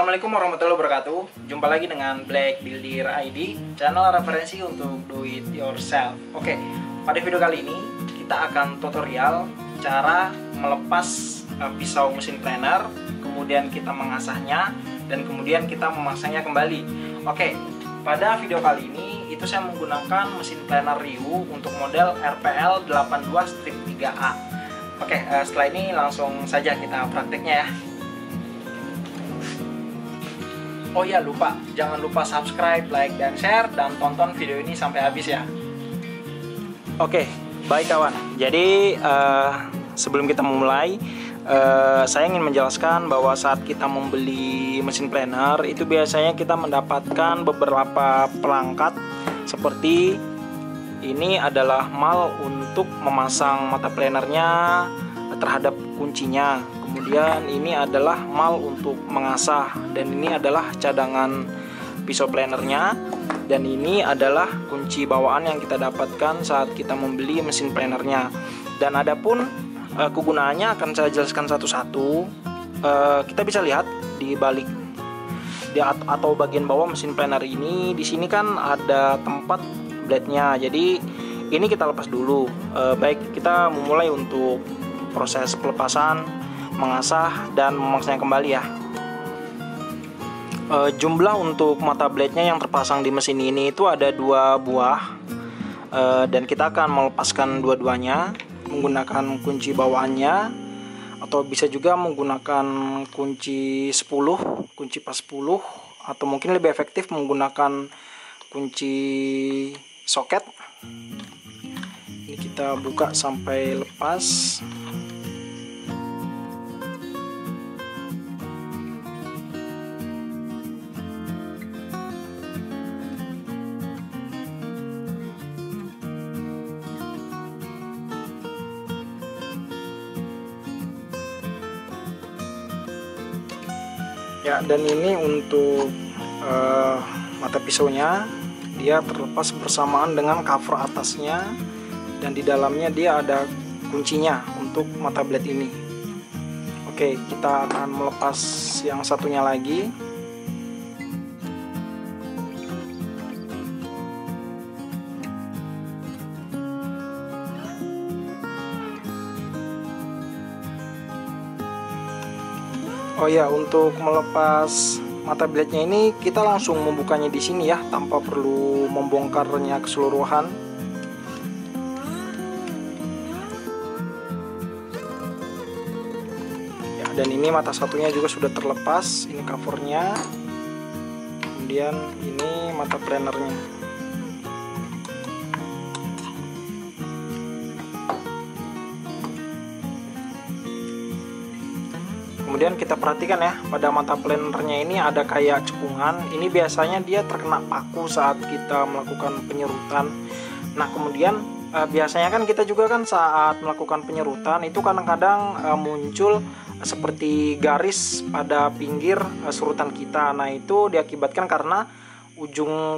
Assalamualaikum warahmatullahi wabarakatuh. Jumpa lagi dengan Black Builder ID, channel referensi untuk do it yourself. Oke, pada video kali ini kita akan tutorial cara melepas pisau mesin planer, kemudian kita mengasahnya dan kemudian kita memasangnya kembali. Oke, pada video kali ini itu saya menggunakan mesin planer Ryu untuk model RPL 82-3A. Oke, setelah ini langsung saja kita prakteknya ya. Oh ya, jangan lupa subscribe, like, dan share, dan tonton video ini sampai habis ya. Oke, baik kawan. Jadi sebelum kita memulai, saya ingin menjelaskan bahwa saat kita membeli mesin planer itu biasanya kita mendapatkan beberapa perangkat seperti ini adalah mal untuk memasang mata planernya terhadap kuncinya. Kemudian ini adalah mal untuk mengasah, dan ini adalah cadangan pisau planernya, dan ini adalah kunci bawaan yang kita dapatkan saat kita membeli mesin planernya. Dan adapun kegunaannya akan saya jelaskan satu-satu. Kita bisa lihat di balik atau bagian bawah mesin planer ini, di sini kan ada tempat blade-nya. Jadi ini kita lepas dulu. Baik, kita memulai untuk proses pelepasan, mengasah, dan memaksanya kembali ya. Jumlah untuk mata blade-nya yang terpasang di mesin ini itu ada 2 buah, dan kita akan melepaskan dua-duanya menggunakan kunci bawaannya, atau bisa juga menggunakan kunci 10, kunci pas 10, atau mungkin lebih efektif menggunakan kunci soket. Ini kita buka sampai lepas. Ya, dan ini untuk mata pisaunya, dia terlepas bersamaan dengan cover atasnya, dan di dalamnya dia ada kuncinya untuk mata blade ini. Oke, kita akan melepas yang satunya lagi. Oh ya, untuk melepas mata blade-nya ini kita langsung membukanya di sini ya, tanpa perlu membongkarnya keseluruhan. Ya, dan ini mata satunya juga sudah terlepas, ini covernya. Kemudian ini mata planernya. Kemudian kita perhatikan ya, pada mata planernya ini ada kayak cekungan. Ini biasanya dia terkena paku saat kita melakukan penyerutan. Nah, kemudian biasanya kan kita juga kan saat melakukan penyerutan itu kadang-kadang muncul seperti garis pada pinggir serutan kita. Nah, itu diakibatkan karena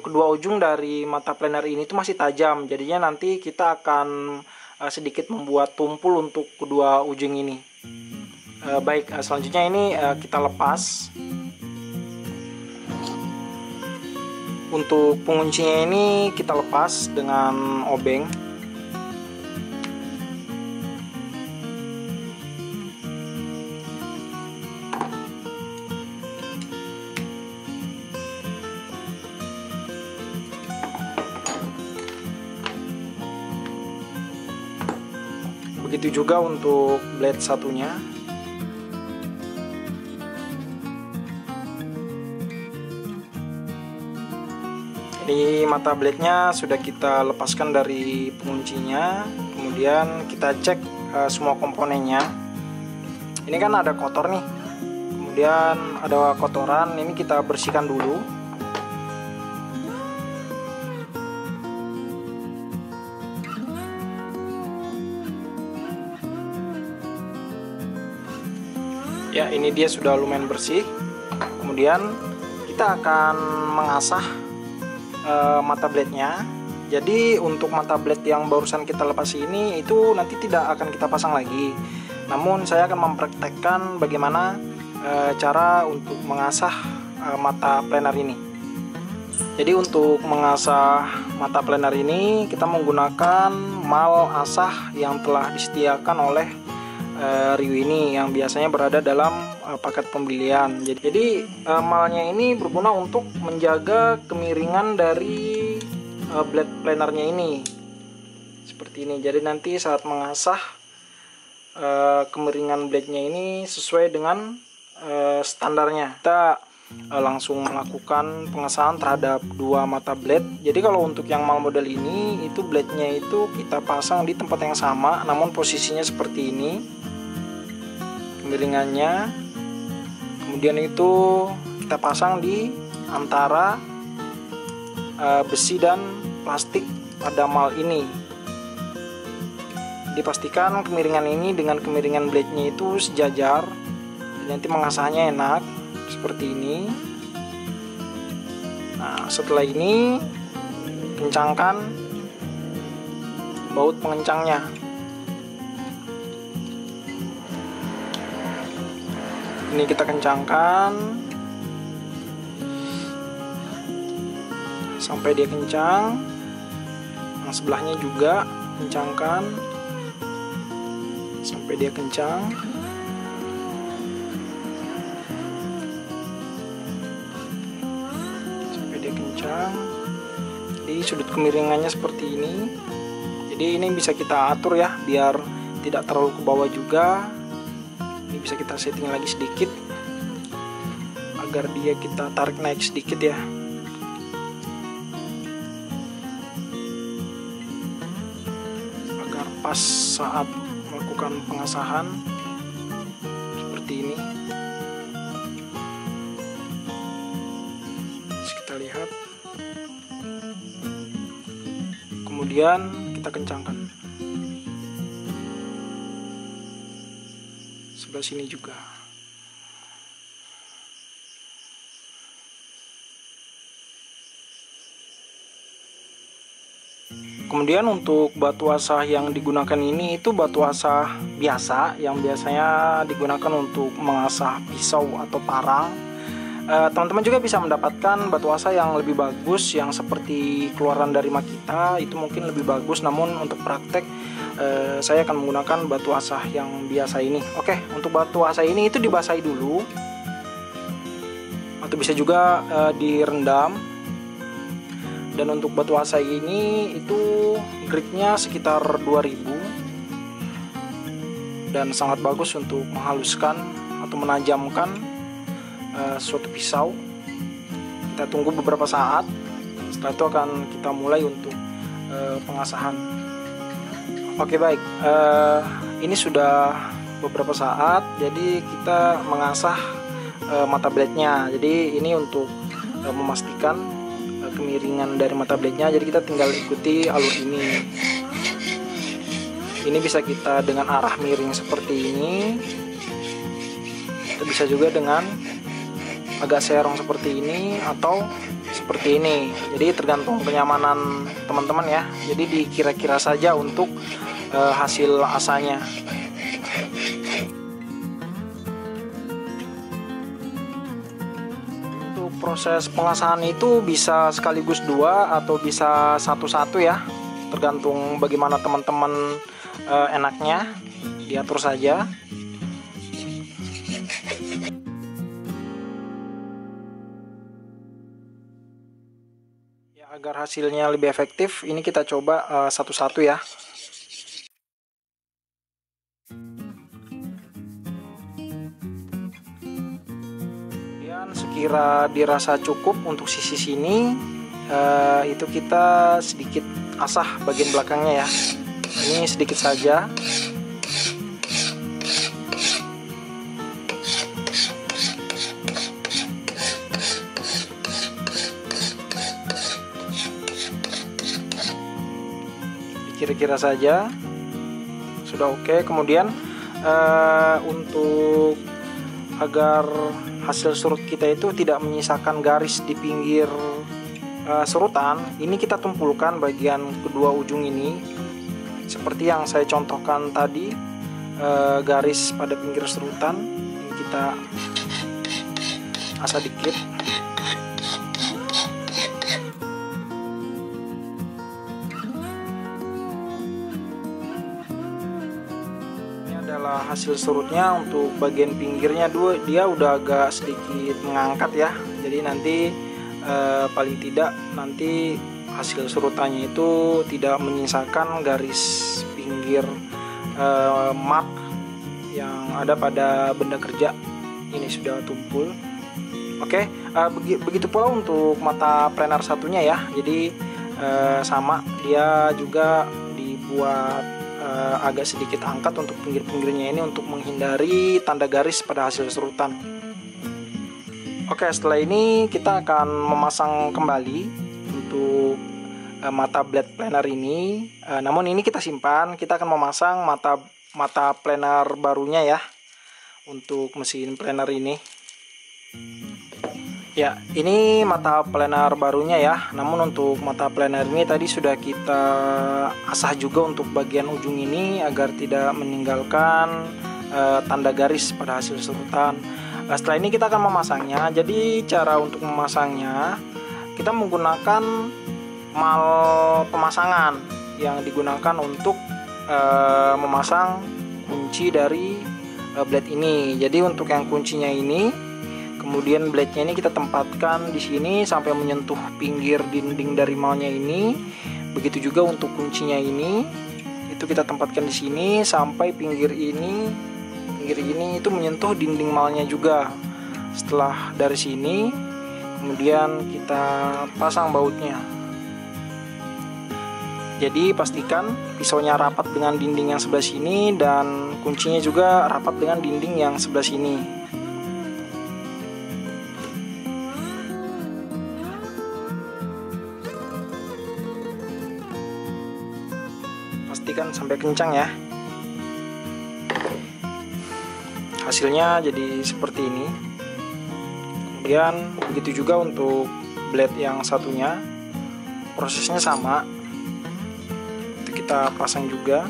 kedua ujung dari mata planer ini itu masih tajam. Jadinya nanti kita akan sedikit membuat tumpul untuk kedua ujung ini. Baik, selanjutnya ini kita lepas. Untuk penguncinya ini kita lepas dengan obeng. Begitu juga untuk blade satunya. Ini mata blade-nya sudah kita lepaskan dari penguncinya. Kemudian kita cek semua komponennya. Ini kan ada kotor nih, kemudian ada kotoran, ini kita bersihkan dulu. Ya, ini dia sudah lumayan bersih. Kemudian kita akan mengasah mata blade-nya. Jadi untuk mata blade yang barusan kita lepas ini itu nanti tidak akan kita pasang lagi. Namun saya akan mempraktekkan bagaimana cara untuk mengasah mata planer ini. Jadi untuk mengasah mata planer ini kita menggunakan mal asah yang telah disediakan oleh Ryu ini, yang biasanya berada dalam paket pembelian. Jadi malnya ini berguna untuk menjaga kemiringan dari blade planernya ini seperti ini. Jadi nanti saat mengasah kemiringan blade-nya ini sesuai dengan standarnya. Kita langsung melakukan pengesahan terhadap dua mata blade. Jadi kalau untuk yang mal model ini, itu blade-nya itu kita pasang di tempat yang sama, namun posisinya seperti ini kemiringannya. Kemudian itu kita pasang di antara besi dan plastik pada mal ini. Dipastikan kemiringan ini dengan kemiringan blade-nya itu sejajar, dan nanti mengasahnya enak seperti ini. Nah, setelah ini kencangkan baut pengencangnya. Ini kita kencangkan sampai dia kencang. Yang sebelahnya juga kencangkan sampai dia kencang. Jadi sudut kemiringannya seperti ini. Jadi ini bisa kita atur ya, biar tidak terlalu ke bawah juga. Ini bisa kita setting lagi sedikit agar dia kita tarik naik sedikit ya. Agar pas saat melakukan pengasahan seperti ini. Kita lihat, kemudian kita kencangkan sebelah sini juga. Kemudian untuk batu asah yang digunakan ini itu batu asah biasa yang biasanya digunakan untuk mengasah pisau atau parang. Teman-teman juga bisa mendapatkan batu asah yang lebih bagus, yang seperti keluaran dari Makita, itu mungkin lebih bagus. Namun untuk praktek saya akan menggunakan batu asah yang biasa ini. Oke, untuk batu asah ini itu dibasahi dulu, atau bisa juga direndam. Dan untuk batu asah ini itu gritnya sekitar 2000 dan sangat bagus untuk menghaluskan atau menajamkan suatu pisau. Kita tunggu beberapa saat, setelah itu akan kita mulai untuk pengasahan. Oke, baik, ini sudah beberapa saat, jadi kita mengasah mata blade-nya. Jadi ini untuk memastikan kemiringan dari mata blade-nya, jadi kita tinggal ikuti alur ini. Ini bisa kita dengan arah miring seperti ini, kita bisa juga dengan agak serong seperti ini atau seperti ini. Jadi tergantung kenyamanan teman-teman ya. Jadi dikira-kira saja untuk hasil asanya. Untuk proses pengasahan itu bisa sekaligus dua atau bisa satu-satu ya, tergantung bagaimana teman-teman enaknya, diatur saja. Agar hasilnya lebih efektif, ini kita coba satu-satu ya. Kemudian sekira dirasa cukup untuk sisi sini, itu kita sedikit asah bagian belakangnya ya. Ini sedikit saja. Kira-kira saja sudah oke. Kemudian untuk agar hasil surut kita itu tidak menyisakan garis di pinggir serutan, ini kita tumpulkan bagian kedua ujung ini seperti yang saya contohkan tadi. Garis pada pinggir serutan ini kita asah dikit. setelah hasil surutnya untuk bagian pinggirnya dia udah agak sedikit mengangkat ya. Jadi nanti paling tidak nanti hasil surutannya itu tidak menyisakan garis pinggir mark yang ada pada benda kerja. Ini sudah tumpul. Oke, begitu pula untuk mata planer satunya ya. Jadi sama, dia juga dibuat agak sedikit angkat untuk pinggir-pinggirnya ini untuk menghindari tanda garis pada hasil surutan. Oke, setelah ini kita akan memasang kembali untuk mata blade planer ini. Namun ini kita simpan, kita akan memasang mata planer barunya ya untuk mesin planer ini. Ya, ini mata planer barunya ya. Namun untuk mata planer ini tadi sudah kita asah juga untuk bagian ujung ini agar tidak meninggalkan tanda garis pada hasil surutan. Setelah ini kita akan memasangnya. Jadi cara untuk memasangnya, kita menggunakan mal pemasangan yang digunakan untuk memasang kunci dari blade ini. Jadi untuk yang kuncinya ini, kemudian blade-nya ini kita tempatkan di sini sampai menyentuh pinggir dinding dari malnya ini. Begitu juga untuk kuncinya ini, itu kita tempatkan di sini sampai pinggir ini itu menyentuh dinding malnya juga. Setelah dari sini, kemudian kita pasang bautnya. Jadi pastikan pisaunya rapat dengan dinding yang sebelah sini dan kuncinya juga rapat dengan dinding yang sebelah sini. Pastikan sampai kencang ya. Hasilnya jadi seperti ini. Kemudian begitu juga untuk blade yang satunya, prosesnya sama. Itu kita pasang juga,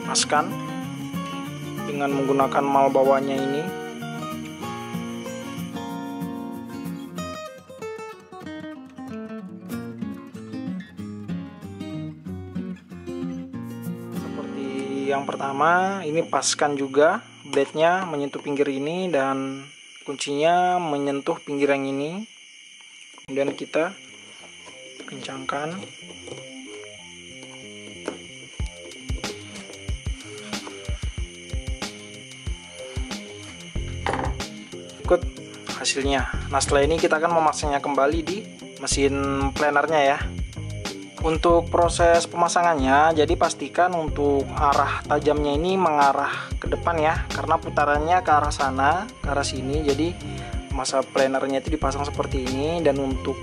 paskan dengan menggunakan mal bawahnya ini. Seperti yang pertama, ini paskan juga, blade-nya menyentuh pinggir ini dan kuncinya menyentuh pinggir yang ini. Kemudian kita kencangkan. Ikut hasilnya. Nah, setelah ini kita akan memasangnya kembali di mesin planernya ya. Untuk proses pemasangannya, jadi pastikan untuk arah tajamnya ini mengarah ke depan ya, karena putarannya ke arah sana, ke arah sini. Jadi masa planernya itu dipasang seperti ini, dan untuk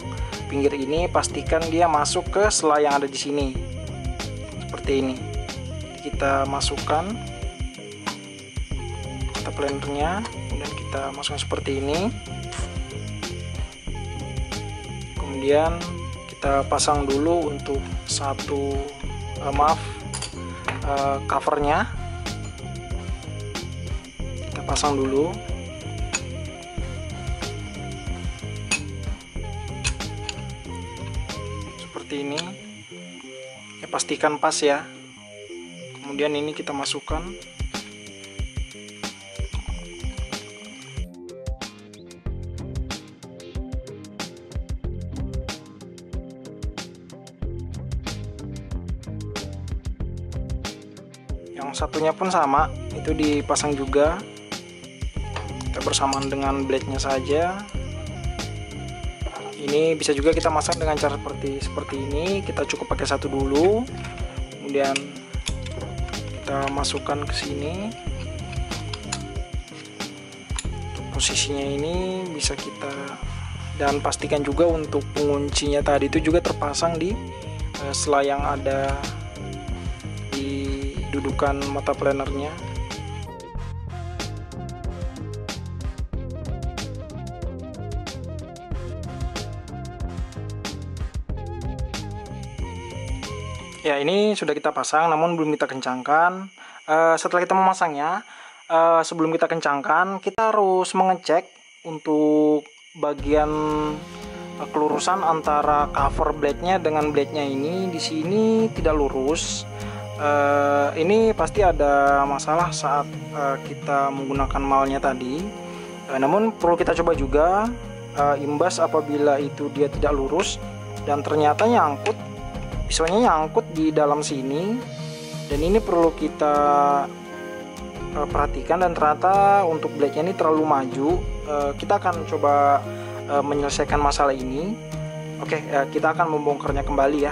pinggir ini pastikan dia masuk ke sela yang ada di sini, seperti ini. Jadi kita masukkan mata planernya, kemudian kita masukkan seperti ini. Kemudian kita pasang dulu untuk covernya. Kita pasang dulu. Seperti ini. Ya, pastikan pas ya. Kemudian ini kita masukkan. Yang satunya pun sama, itu dipasang juga. Kita bersamaan dengan blade-nya saja. Ini bisa juga kita masang dengan cara seperti ini. Kita cukup pakai satu dulu, kemudian kita masukkan ke sini. Posisinya ini bisa kita, dan pastikan juga untuk penguncinya tadi itu juga terpasang di sela yang ada di dudukan mata planernya. Ya, ini sudah kita pasang namun belum kita kencangkan. Setelah kita memasangnya, sebelum kita kencangkan, kita harus mengecek untuk bagian kelurusan antara cover blade-nya dengan blade-nya ini. Di sini tidak lurus. Ini pasti ada masalah saat kita menggunakan malnya tadi. Namun perlu kita coba juga imbas apabila itu dia tidak lurus dan ternyata nyangkut, pisaunya nyangkut di dalam sini, dan ini perlu kita perhatikan. Dan ternyata untuk blade-nya ini terlalu maju. Kita akan coba menyelesaikan masalah ini. Oke, kita akan membongkarnya kembali ya.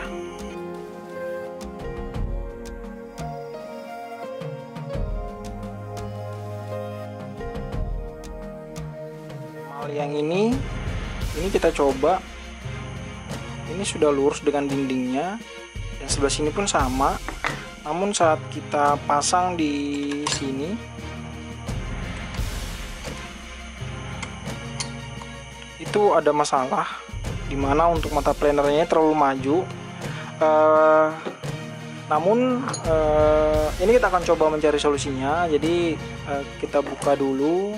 Yang ini kita coba, ini sudah lurus dengan dindingnya, dan sebelah sini pun sama. Namun saat kita pasang di sini, itu ada masalah, dimana untuk mata planernya terlalu maju. Namun ini kita akan coba mencari solusinya. Jadi kita buka dulu.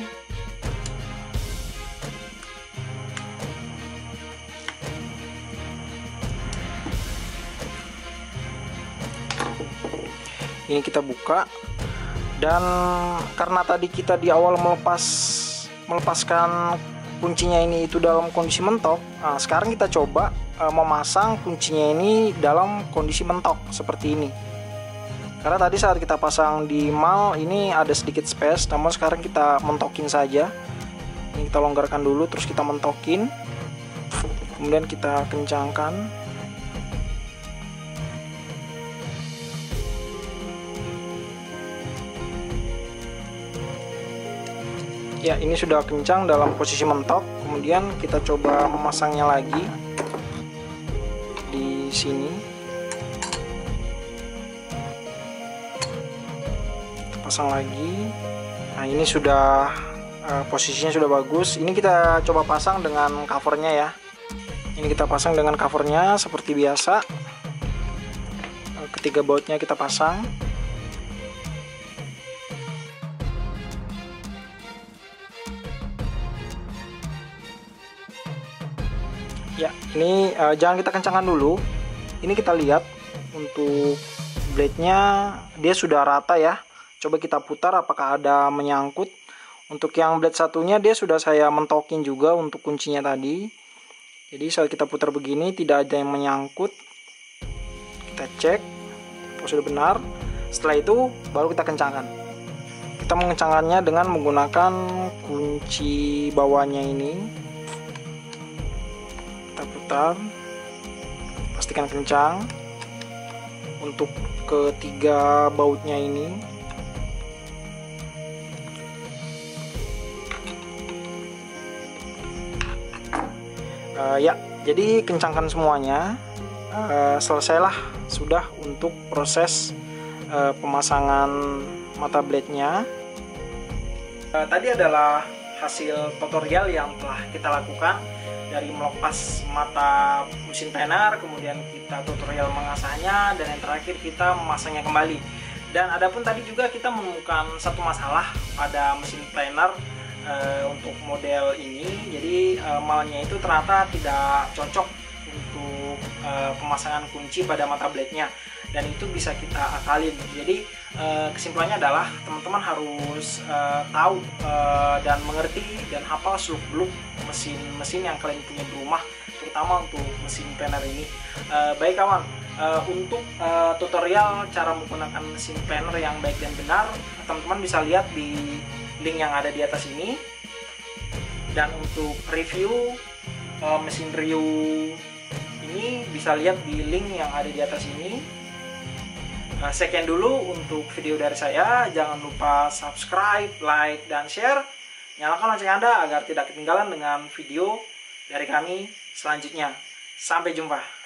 Ini kita buka, dan karena tadi kita di awal melepaskan kuncinya ini itu dalam kondisi mentok. Nah, sekarang kita coba memasang kuncinya ini dalam kondisi mentok seperti ini. Karena tadi saat kita pasang di mal ini ada sedikit space, namun sekarang kita mentokin saja. Ini kita longgarkan dulu, terus kita mentokin, kemudian kita kencangkan. Ya, ini sudah kencang dalam posisi mentok. Kemudian kita coba memasangnya lagi di sini. Kita pasang lagi. Nah, ini sudah posisinya sudah bagus. Ini kita coba pasang dengan covernya ya. Ini kita pasang dengan covernya seperti biasa. Ketiga bautnya kita pasang. Ya, ini jangan kita kencangkan dulu. Ini kita lihat untuk blade-nya dia sudah rata ya. Coba kita putar apakah ada menyangkut. Untuk yang blade satunya dia sudah saya mentokin juga untuk kuncinya tadi. Jadi saat kita putar begini tidak ada yang menyangkut. Kita cek apakah sudah benar. Setelah itu baru kita kencangkan. Kita mengencangkannya dengan menggunakan kunci bawahnya ini. Kita putar, pastikan kencang. Untuk ketiga bautnya ini, ya, jadi kencangkan semuanya. Selesailah sudah untuk proses pemasangan mata blade-nya. Tadi adalah hasil tutorial yang telah kita lakukan, dari melepas mata mesin planer, kemudian kita tutorial mengasahnya, dan yang terakhir kita memasangnya kembali. Dan adapun tadi juga kita menemukan satu masalah pada mesin planer untuk model ini. Jadi malnya itu ternyata tidak cocok untuk pemasangan kunci pada mata blade-nya, dan itu bisa kita akalin. Jadi kesimpulannya adalah teman-teman harus tahu dan mengerti dan hafal seluk-beluk mesin-mesin yang kalian punya di rumah, terutama untuk mesin planer ini. Baik kawan, untuk tutorial cara menggunakan mesin planer yang baik dan benar, teman-teman bisa lihat di link yang ada di atas ini. Dan untuk review mesin Ryu ini bisa lihat di link yang ada di atas ini. Sekian dulu untuk video dari saya. Jangan lupa subscribe, like, dan share. Nyalakan lonceng Anda agar tidak ketinggalan dengan video dari kami selanjutnya. Sampai jumpa.